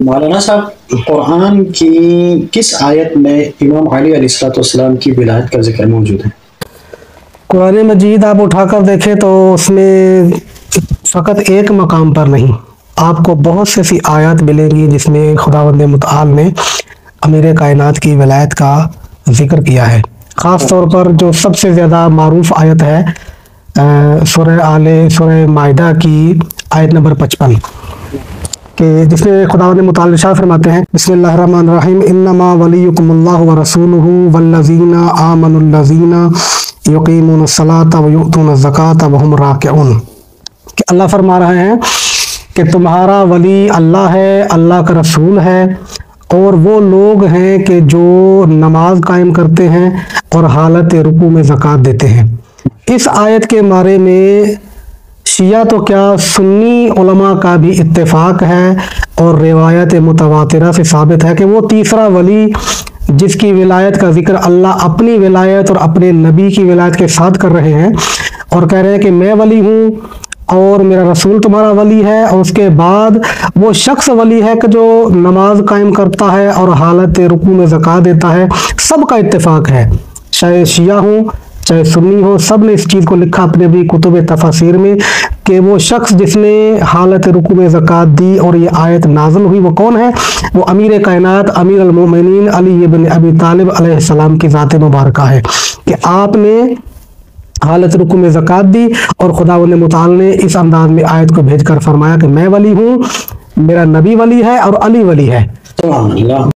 मौलाना साहब, कुरान की किस आयत में इमाम अली अलैहिस्सलाम की विलायत का जिक्र मौजूद है? कुरान मजीद आप उठाकर देखें तो उसमें फ़कत एक मकाम पर नहीं, आपको बहुत सी ऐसी आयत मिलेंगी जिसमें खुदावंद मुतआल ने अमीर कायनात की विलायत का जिक्र किया है। ख़ास तौर पर जो सबसे ज़्यादा मारूफ आयत है सूरह माइदा की आयत नंबर 55 कि जिसमें खुदावंद मुतआल इरशाद फरमाते हैं, बिस्मिल्लाहिर्रहमानिर्रहीम, इन्नमा वलियुकुमुल्लाहु व रसूलुहु वल्लज़ीना आमनुल्लज़ीना युक़ीमुनस्सलाता व युअतूनज़्ज़काता व हुम राकिऊन। कि अल्लाह फरमा रहे हैं कि तुम्हारा वली अल्लाह है, अल्लाह का रसूल है, और वो लोग हैं कि जो नमाज कायम करते हैं और हालत रुकू में ज़कात देते हैं। इस आयत के बारे में शिया तो क्या सुन्नी उलमा का भी इत्तेफाक है और रिवायत मुतवातिरा से साबित है कि वो तीसरा वली जिसकी विलायत का जिक्र अल्लाह अपनी विलायत और अपने नबी की विलायत के साथ कर रहे हैं और कह रहे हैं कि मैं वली हूँ और मेरा रसूल तुम्हारा वली है, और उसके बाद वो शख्स वली है कि जो नमाज कायम करता है और हालत रुकू में ज़कात देता है। सबका इत्तेफाक है, चाहे शिया हो चाहे सुन्नी हो, सब ने इस चीज़ को लिखा अपने भी कुतुब तफसीर में कि वो शख्स जिसने हालत रुकू में ज़कात दी और ये आयत नाज़िल हुई वो कौन है? वो अमीर कायनात अमीर अल मोमिनीन अली इब्न अबी तालिब अलैहिस्सलाम की ज़ात मुबारका है कि आपने हालत रुकू में ज़कात दी और खुदावंद मुतआल ने इस अंदाज में आयत को भेजकर फरमाया कि मैं वली हूँ, मेरा नबी वली है और अली वली है।